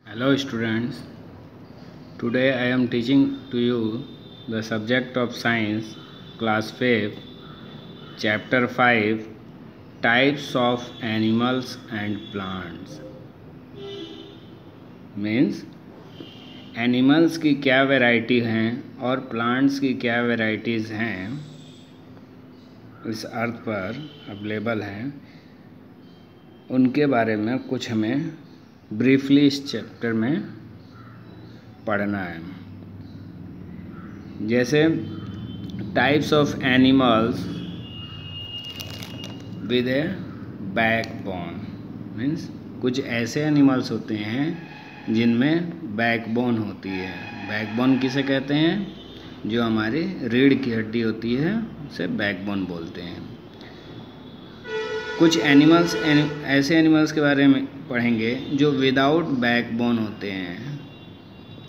Hello students, today I am teaching to you the subject of science, class 5, chapter 5, types of animals and plants. Means animals की क्या variety हैं और plants की क्या varieties हैं इस अर्थ पर अवेलेबल हैं, उनके बारे में कुछ हमें ब्रीफली इस चैप्टर में पढ़ना है। जैसे types of animals with A backbone, means कुछ ऐसे एनिमल्स होते हैं जिनमें बैकबोन होती है। बैकबोन किसे कहते हैं? जो हमारी रीढ़ की हड्डी होती है उसे बैकबोन बोलते हैं। कुछ एनिमल्स ऐसे एनिमल्स के बारे में पढ़ेंगे जो विदाउट बैकबोन होते हैं।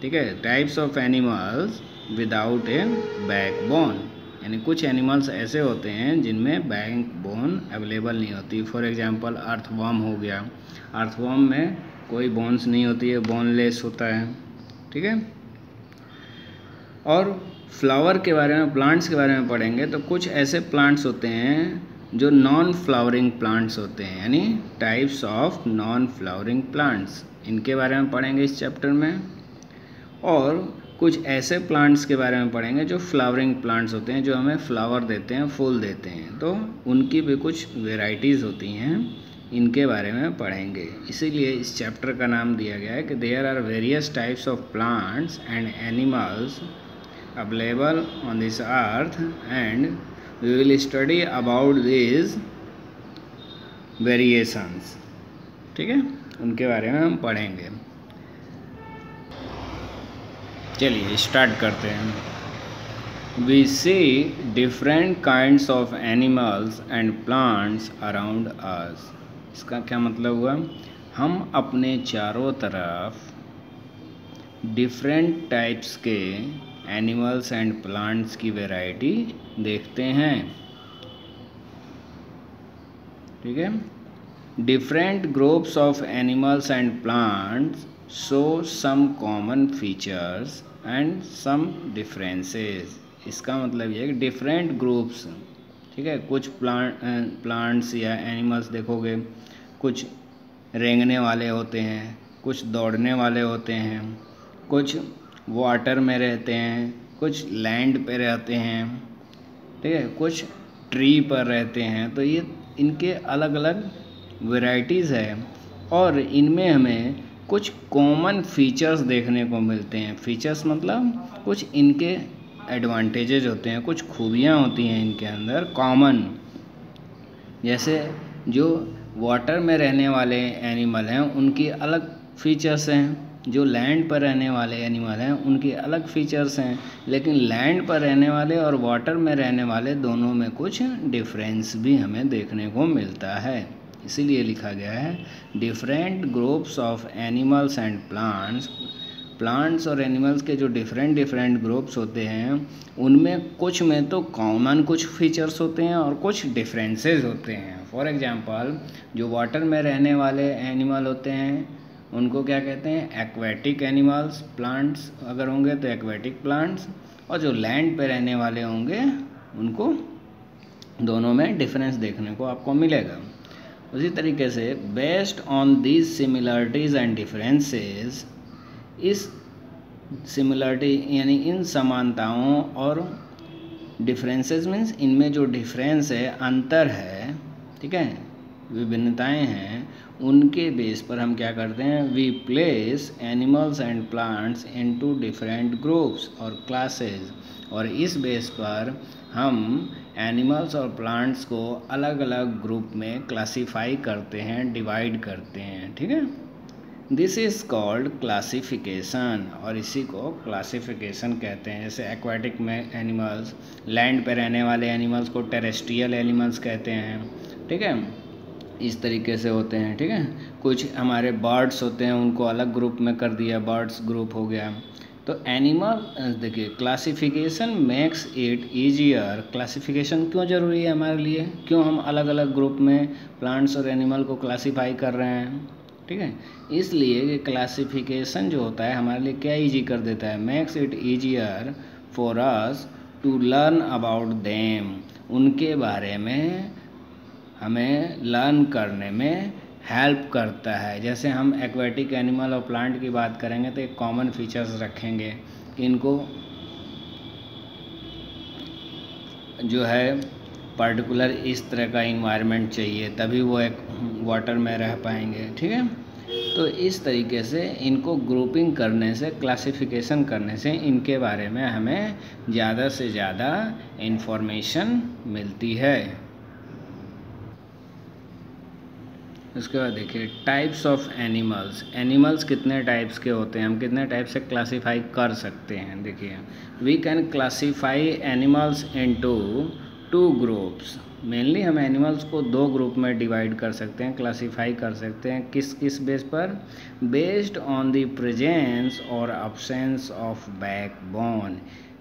ठीक है, types of animals without A backbone, यानी कुछ एनिमल्स ऐसे होते हैं जिनमें बैकबोन अवेलेबल नहीं होती। फॉर एग्जांपल अर्थवर्म हो गया। अर्थवर्म में कोई बोन्स नहीं होती है, बोनलेस होता है। ठीक है, और फ्लावर के बारे में, प्लांट्स के बारे में पढ़ेंगे तो कुछ ऐसे प्लांट्स होते हैं जो नॉन फ्लावरिंग प्लांट्स होते हैं, यानी types of non flowering plants, इनके बारे में पढ़ेंगे इस चैप्टर में। और कुछ ऐसे प्लांट्स के बारे में पढ़ेंगे जो फ्लावरिंग प्लांट्स होते हैं, जो हमें फ्लावर देते हैं, फूल देते हैं, तो उनकी भी कुछ वेराइटीज़ होती हैं, इनके बारे में पढ़ेंगे। इसीलिए इस चैप्टर का नाम दिया गया है कि there are various types of plants and animals available on this earth and we will study about this variations. ठीक है, उनके बारे में हम पढ़ेंगे। चलिए स्टार्ट करते हैं। We see different kinds of animals and plants around us. इसका क्या मतलब हुआ? हम अपने चारों तरफ डिफरेंट टाइप्स के एनिमल्स एंड प्लांट्स की वैरायटी देखते हैं। ठीक है, different groups of animals and plants show some common features and some differences. इसका मतलब ये है कि डिफरेंट ग्रुप्स, ठीक है, कुछ प्लांट्स या एनिमल्स देखोगे, कुछ रेंगने वाले होते हैं, कुछ दौड़ने वाले होते हैं, कुछ वाटर में रहते हैं, कुछ लैंड पे रहते हैं, ठीक है, कुछ ट्री पर रहते हैं। तो ये इनके अलग अलग वैरायटीज़ है और इनमें हमें कुछ कॉमन फीचर्स देखने को मिलते हैं। फीचर्स मतलब कुछ इनके एडवांटेजेस होते हैं, कुछ खूबियाँ होती हैं इनके अंदर कॉमन। जैसे जो वाटर में रहने वाले एनिमल हैं उनकी अलग फीचर्स हैं, जो लैंड पर रहने वाले एनिमल हैं उनकी अलग फीचर्स हैं, लेकिन लैंड पर रहने वाले और वाटर में रहने वाले दोनों में कुछ डिफरेंस भी हमें देखने को मिलता है। इसीलिए लिखा गया है different groups of animals and plants. Plants और एनिमल्स के जो डिफरेंट ग्रुप्स होते हैं उनमें कुछ में तो कॉमन कुछ फीचर्स होते हैं और कुछ डिफरेंसेस होते हैं। फॉर एग्जांपल जो वाटर में रहने वाले एनिमल होते हैं उनको क्या कहते हैं? Aquatic animals. प्लांट्स अगर होंगे तो एक्वेटिक प्लांट्स, और जो लैंड पे रहने वाले होंगे उनको दोनों में डिफरेंस देखने को आपको मिलेगा। उसी तरीके से based on these similarities and differences, इस सिमिलरिटी यानी इन समानताओं और डिफरेंसेस मीन्स इनमें जो डिफरेंस है, अंतर है, ठीक है, विभिन्नताएं हैं, उनके बेस पर हम क्या करते हैं? We place animals and plants into different groups और क्लासेस, और इस बेस पर हम एनिमल्स और प्लांट्स को अलग अलग ग्रुप में क्लासीफाई करते हैं, डिवाइड करते हैं। ठीक है, दिस इज़ कॉल्ड क्लासिफिकेशन, और इसी को क्लासिफिकेशन कहते हैं। जैसे एक्वाटिक में एनिमल्स, लैंड पर रहने वाले एनिमल्स को टेरेस्ट्रियल एनिमल्स कहते हैं। ठीक है, इस तरीके से होते हैं। ठीक है, कुछ हमारे बर्ड्स होते हैं उनको अलग ग्रुप में कर दिया, बर्ड्स ग्रुप हो गया। तो एनिमल देखिए, classification makes it easier. Classification क्यों ज़रूरी है हमारे लिए? क्यों हम अलग अलग ग्रुप में प्लांट्स और एनिमल को क्लासीफाई कर रहे हैं? ठीक है। इसलिए कि क्लासिफिकेशन जो होता है हमारे लिए क्या ईजी कर देता है, makes it easier for us to learn about them, उनके बारे में हमें लर्न करने में हेल्प करता है। जैसे हम एक्वेटिक एनिमल और प्लांट की बात करेंगे तो एक कॉमन फीचर्स रखेंगे कि इनको जो है पर्टिकुलर इस तरह का इन्वायरमेंट चाहिए, तभी वो एक वाटर में रह पाएंगे, ठीक है। तो इस तरीके से इनको ग्रुपिंग करने से, क्लासिफिकेशन करने से इनके बारे में हमें ज़्यादा से ज़्यादा इन्फॉर्मेशन मिलती है। उसके बाद देखिए टाइप्स ऑफ एनिमल्स। एनिमल्स कितने टाइप्स के होते हैं, हम कितने टाइप से क्लासीफाई कर सकते हैं। देखिए we can classify animals into 2 groups. Mainly हम एनिमल्स को 2 ग्रुप में डिवाइड कर सकते हैं, क्लासीफाई कर सकते हैं। किस किस बेस पर, बेस्ड ऑन द प्रेजेंस और अब्सेंस ऑफ बैकबोन,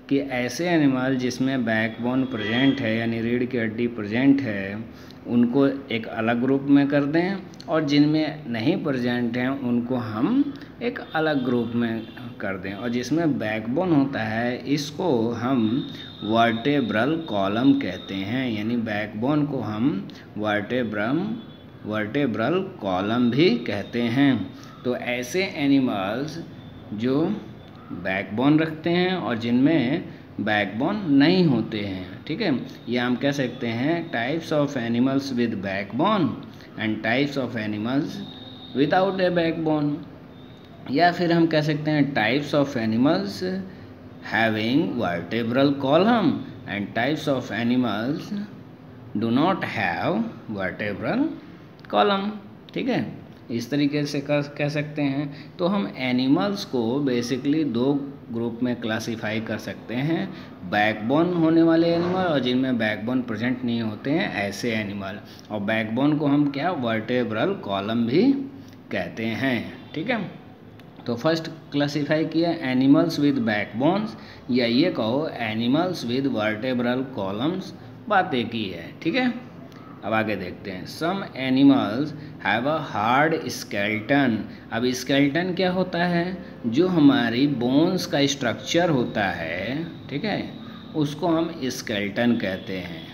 कि ऐसे एनिमल जिसमें बैकबोन प्रेजेंट है यानी रीढ़ की हड्डी प्रेजेंट है उनको एक अलग ग्रुप में कर दें, और जिनमें नहीं प्रेजेंट हैं उनको हम एक अलग ग्रुप में कर दें। और जिसमें बैकबोन होता है इसको हम वर्टेब्रल कॉलम कहते हैं, यानी बैकबोन को हम वर्टेब्रल कॉलम भी कहते हैं। तो ऐसे एनिमल्स जो बैकबोन रखते हैं और जिनमें बैकबोन नहीं होते हैं, ठीक है, ये हम कह सकते हैं types of animals with backbone and types of animals without A backbone. या फिर हम कह सकते हैं types of animals having vertebral column and types of animals do not have vertebral column, ठीक है। इस तरीके से कह सकते हैं। तो हम एनिमल्स को बेसिकली 2 ग्रुप में क्लासीफाई कर सकते हैं, बैकबोन होने वाले एनिमल और जिनमें बैकबोन प्रेजेंट नहीं होते हैं ऐसे एनिमल। और बैकबोन को हम क्या वर्टेब्रल कॉलम भी कहते हैं, ठीक है। तो फर्स्ट क्लासीफाई किया एनिमल्स विद बैकबोन्स, या ये कहो एनिमल्स विद वर्टेब्रल कॉलम्स, बात एक ही है, ठीक है। अब आगे देखते हैं। Some animals have a hard skeleton. अब स्केलेटन क्या होता है, जो हमारी बोन्स का स्ट्रक्चर होता है, ठीक है, उसको हम स्केलेटन कहते हैं,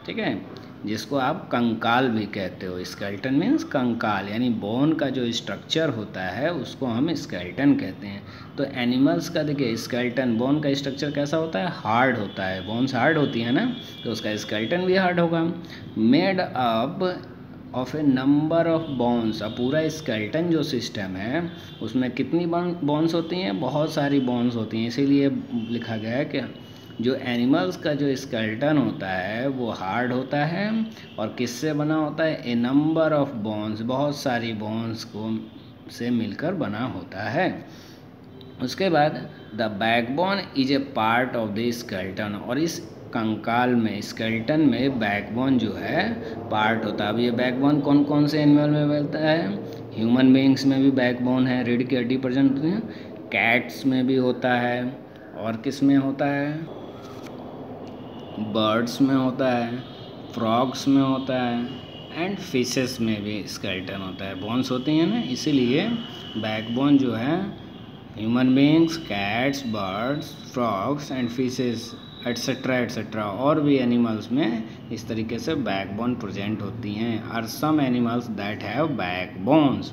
ठीक है, जिसको आप कंकाल भी कहते हो। स्केलेटन मीन्स कंकाल, यानी बोन का जो स्ट्रक्चर होता है उसको हम स्केलेटन कहते हैं। तो एनिमल्स का देखिए स्केलेटन, बोन का स्ट्रक्चर कैसा होता है, हार्ड होता है। बोन्स हार्ड होती है ना, तो उसका स्केलेटन भी हार्ड होगा। Made up of A number of bones. अब पूरा स्केलेटन जो सिस्टम है उसमें कितनी बोन्स होती हैं, बहुत सारी बोन्स होती हैं। इसीलिए लिखा गया है कि जो एनिमल्स का जो स्केलेटन होता है वो हार्ड होता है और किससे बना होता है, ए नंबर ऑफ बोन्स, बहुत सारी बोन्स को से मिलकर बना होता है। उसके बाद the backbone is a part of the skeleton, और इस कंकाल में, स्केलेटन में बैकबोन जो है पार्ट होता है। अब ये बैकबोन कौन कौन से एनिमल में मिलता है, ह्यूमन बीइंग्स में भी बैकबोन है, रीढ़ की हड्डी प्रेजेंट होती है, कैट्स में भी होता है, और किस में होता है, बर्ड्स में होता है, फ्रॉग्स में होता है, एंड फिशेस में भी स्केलेटन होता है। बोन्स होती हैं ना, इसीलिए बैकबोन जो है human beings, cats, birds, frogs and fishes etcetera etcetera और भी एनिमल्स में इस तरीके से बैकबोन प्रेजेंट होती हैं। Are some animals that have backbones.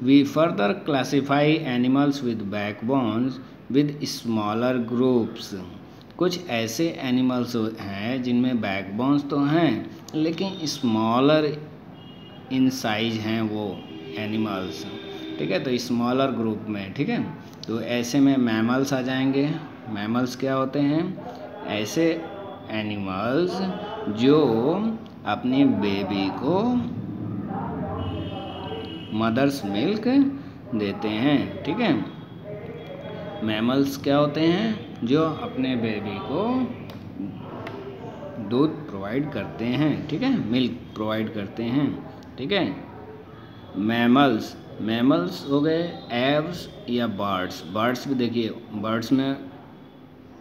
We further classify animals with backbones with smaller groups. कुछ ऐसे एनिमल्स हैं जिनमें बैकबोन्स तो हैं लेकिन स्मॉलर इन साइज हैं वो एनिमल्स, ठीक है, तो स्मॉलर ग्रुप में, ठीक है। तो ऐसे में मैमल्स आ जाएंगे। मैमल्स क्या होते हैं, ऐसे एनिमल्स जो अपने बेबी को मदर्स मिल्क देते हैं, ठीक है। मैमल्स क्या होते हैं, जो अपने बेबी को दूध प्रोवाइड करते हैं, ठीक है, मिल्क प्रोवाइड करते हैं, ठीक है। मैमल्स हो गए एव्स या बर्ड्स। बर्ड्स भी देखिए, बर्ड्स में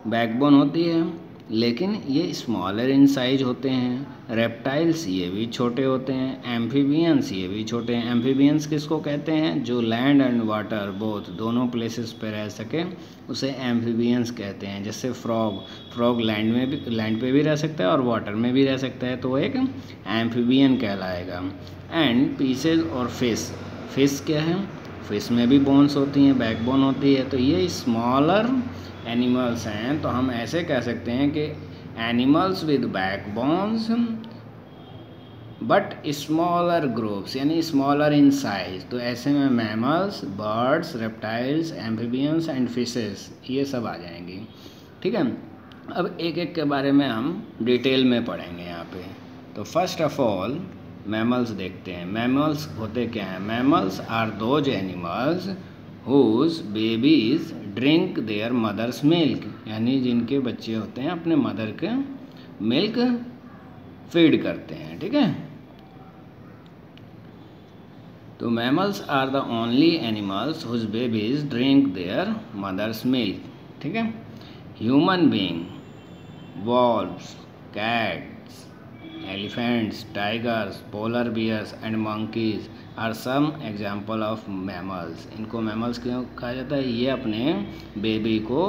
बैकबोन होती है लेकिन ये स्मॉलर इन साइज होते हैं। रेप्टाइल्स ये भी छोटे होते हैं। एम्फीबियंस ये भी छोटे हैं। एम्फीबियंस किसको कहते हैं? जो लैंड एंड वाटर बोथ दोनों प्लेसेस पे रह सके उसे एम्फीबियंस कहते हैं। जैसे फ्रॉग लैंड पे भी रह सकता है और वाटर में भी रह सकता है, तो वो एक एम्फीबियन कहलाएगा। एंड पीसेज और फिश क्या है? फिश में भी बोन्स होती हैं, बैकबोन होती है। तो ये स्मॉलर एनिमल्स हैं, तो हम ऐसे कह सकते हैं कि animals with backbones but smaller groups, यानी स्मॉलर इन साइज। तो ऐसे में mammals, birds, reptiles, amphibians and fishes ये सब आ जाएंगी। ठीक है, अब एक एक के बारे में हम डिटेल में पढ़ेंगे यहाँ पे। तो फर्स्ट ऑफ ऑल मैमल्स देखते हैं। मैमल्स होते क्या हैं? Mammals are those animals whose babies drink their mother's milk, यानी जिनके बच्चे होते हैं अपने मदर के मिल्क फीड करते हैं। ठीक है, तो mammals are the only animals whose babies drink their mother's milk। ठीक है, human being, wolves, cats, elephants, tigers, polar bears and monkeys are some example of mammals. इनको मैमल्स क्यों कहा जाता है? ये अपने बेबी को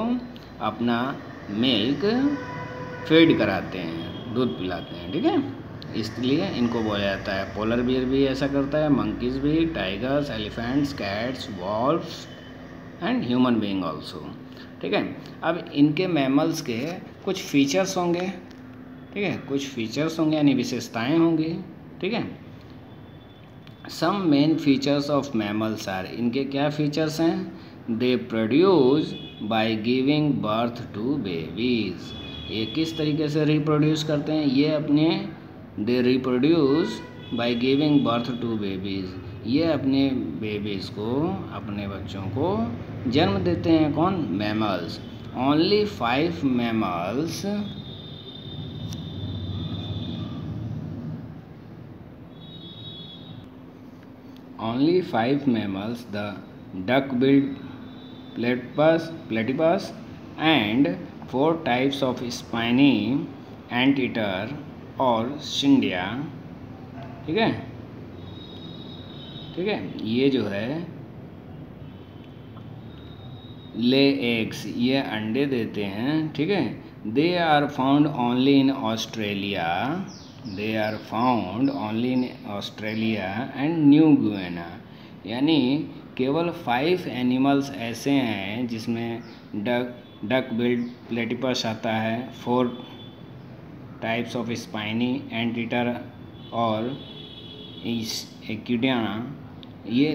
अपना मिल्क फीड कराते हैं, दूध पिलाते हैं। ठीक है, इसलिए इनको बोला जाता है। पोलर बियर भी ऐसा करता है, मंकीज भी, tigers, elephants, cats, valves and human being also. ठीक है, अब इनके मैमल्स के कुछ फीचर्स होंगे। ठीक है, कुछ फीचर्स होंगे यानी विशेषताएं होंगी। ठीक है, some main features of mammals are, इनके क्या फीचर्स हैं? They produce by giving birth to babies. ये किस तरीके से रिप्रोड्यूस करते हैं? ये अपने they reproduce by giving birth to babies, ये अपने बेबीज़ को, अपने बच्चों को जन्म देते हैं। कौन? Mammals. Only 5 mammals Only 5 mammals, the duck-billed platypus and 4 types of spiny anteater और Cyndia। ठीक है, ठीक है, ये जो है ले एग्स, ये अंडे देते हैं। ठीक है, they are found only in Australia, they are found only in Australia and New Guinea. यानी केवल 5 एनिमल्स ऐसे हैं जिसमें डक बिल्ड प्लेटिपस आता है, 4 टाइप्स ऑफ स्पाइनी एंटीटर और एक्यूडियाना, ये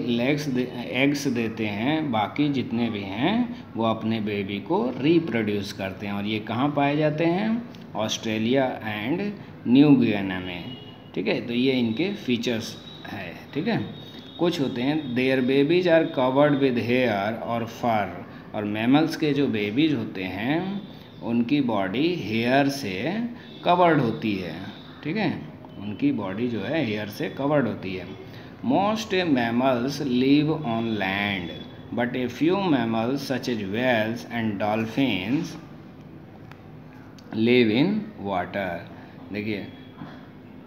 एग्स देते हैं। बाकी जितने भी हैं वो अपने बेबी को रिप्रोड्यूस करते हैं और ये कहाँ पाए जाते हैं? ऑस्ट्रेलिया एंड न्यू गुयाना में। ठीक है, तो ये इनके फीचर्स है। ठीक है, कुछ होते हैं their babies are covered with hair और फर, और मैमल्स के जो बेबीज होते हैं उनकी बॉडी हेयर से कवर्ड होती है। ठीक है, उनकी बॉडी जो है हेयर से कवर्ड होती है। Most mammals live on land but a few mammals such as whales and dolphins live in water. देखिए,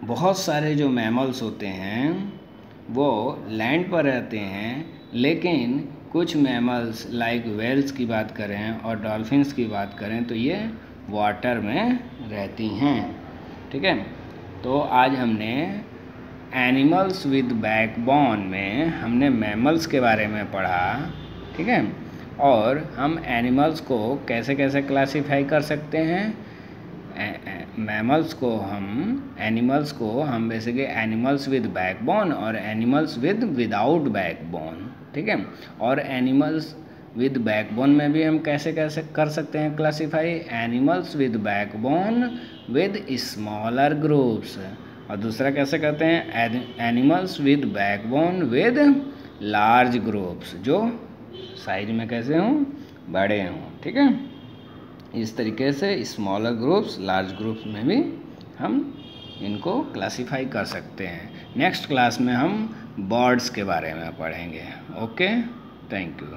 बहुत सारे जो मैमल्स होते हैं वो लैंड पर रहते हैं, लेकिन कुछ मैमल्स लाइक व्हेल्स की बात करें और डॉल्फिन्स की बात करें तो ये वाटर में रहती हैं। ठीक है, तो आज हमने एनिमल्स विद बैकबोन में हमने मैमल्स के बारे में पढ़ा। ठीक है, और हम एनिमल्स को कैसे कैसे क्लासीफाई कर सकते हैं? एनिमल्स को हम बेसिकली एनिमल्स विद बैकबोन और एनिमल्स विदाउट बैकबोन। ठीक है, और एनिमल्स विद बैकबोन में भी हम कैसे कैसे कर सकते हैं classify? Animals with backbone with smaller groups, और दूसरा कैसे करते हैं? Animals with backbone with large groups, जो साइज में कैसे हों? बड़े हों। ठीक है, इस तरीके से स्मॉलर ग्रुप्स, लार्ज ग्रुप्स में भी हम इनको क्लासीफाई कर सकते हैं। नेक्स्ट क्लास में हम बर्ड्स के बारे में पढ़ेंगे। Okay, thank you.